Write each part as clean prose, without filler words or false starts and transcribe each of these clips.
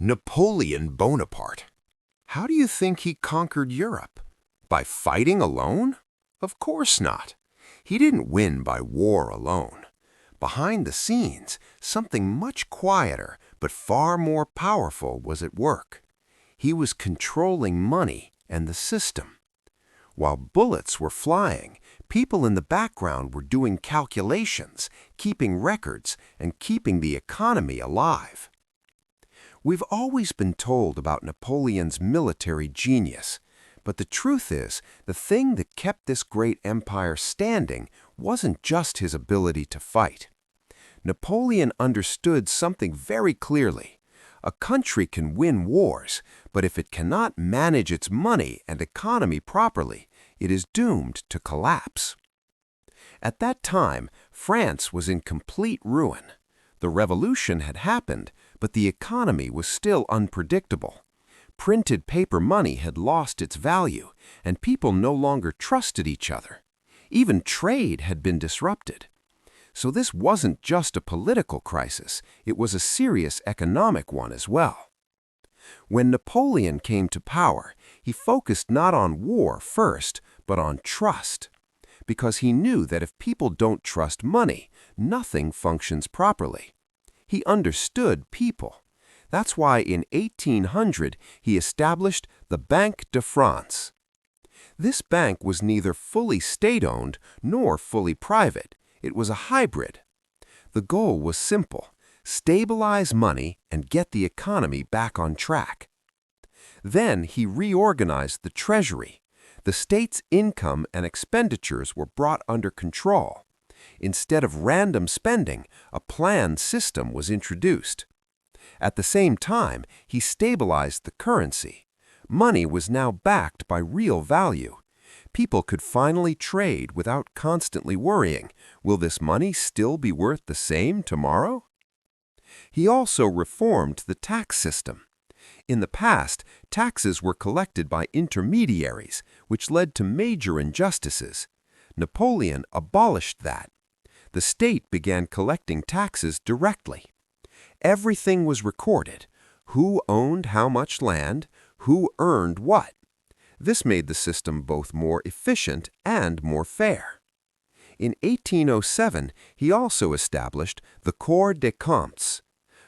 Napoleon Bonaparte. How do you think he conquered Europe? By fighting alone? Of course not. He didn't win by war alone. Behind the scenes, something much quieter but far more powerful was at work. He was controlling money and the system. While bullets were flying, people in the background were doing calculations, keeping records, and keeping the economy alive. We've always been told about Napoleon's military genius, but the truth is, the thing that kept this great empire standing wasn't just his ability to fight. Napoleon understood something very clearly. A country can win wars, but if it cannot manage its money and economy properly, it is doomed to collapse. At that time, France was in complete ruin. The revolution had happened, but the economy was still unpredictable. Printed paper money had lost its value, and people no longer trusted each other. Even trade had been disrupted. So this wasn't just a political crisis, it was a serious economic one as well. When Napoleon came to power, he focused not on war first, but on trust. Because he knew that if people don't trust money, nothing functions properly. He understood people. That's why in 1800 he established the Banque de France. This bank was neither fully state-owned nor fully private. It was a hybrid. The goal was simple: stabilize money and get the economy back on track. Then he reorganized the treasury. The state's income and expenditures were brought under control. Instead of random spending, a planned system was introduced. At the same time, he stabilized the currency. Money was now backed by real value. People could finally trade without constantly worrying, will this money still be worth the same tomorrow? He also reformed the tax system. In the past, taxes were collected by intermediaries, which led to major injustices. Napoleon abolished that. The state began collecting taxes directly. Everything was recorded: who owned how much land, who earned what. This made the system both more efficient and more fair. In 1807, he also established the Cour des Comptes.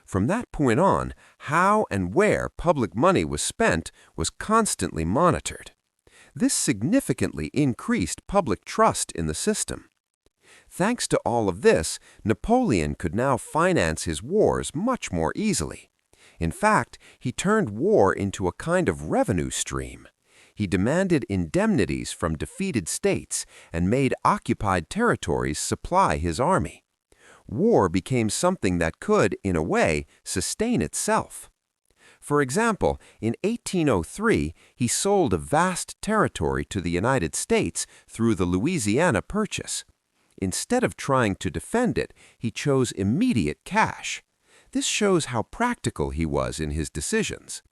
From that point on, how and where public money was spent was constantly monitored. This significantly increased public trust in the system. Thanks to all of this, Napoleon could now finance his wars much more easily. In fact, he turned war into a kind of revenue stream. He demanded indemnities from defeated states and made occupied territories supply his army. War became something that could, in a way, sustain itself. For example, in 1803, he sold a vast territory to the United States through the Louisiana Purchase. Instead of trying to defend it, he chose immediate cash. This shows how practical he was in his decisions.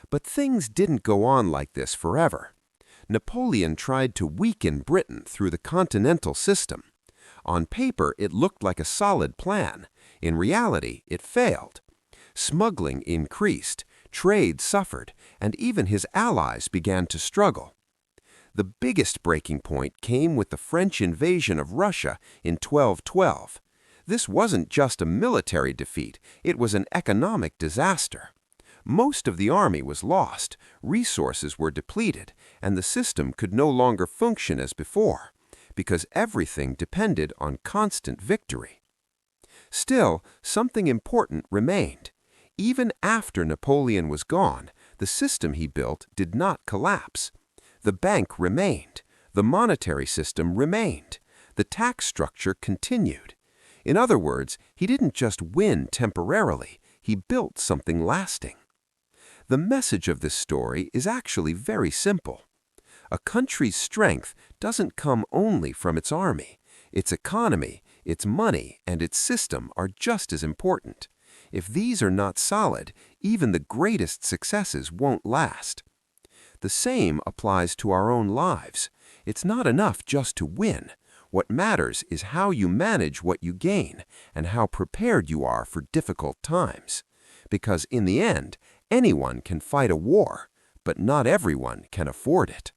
But things didn't go on like this forever. Napoleon tried to weaken Britain through the continental system. On paper, it looked like a solid plan. In reality, it failed. Smuggling increased, trade suffered, and even his allies began to struggle. The biggest breaking point came with the French invasion of Russia in 1212. This wasn't just a military defeat, it was an economic disaster. Most of the army was lost, resources were depleted, and the system could no longer function as before, because everything depended on constant victory. Still, something important remained. Even after Napoleon was gone, the system he built did not collapse. The bank remained. The monetary system remained. The tax structure continued. In other words, he didn't just win temporarily, he built something lasting. The message of this story is actually very simple. A country's strength doesn't come only from its army. Its economy, its money, and its system are just as important. If these are not solid, even the greatest successes won't last. The same applies to our own lives. It's not enough just to win. What matters is how you manage what you gain and how prepared you are for difficult times. Because in the end, Anyone can fight a war, but not everyone can afford it.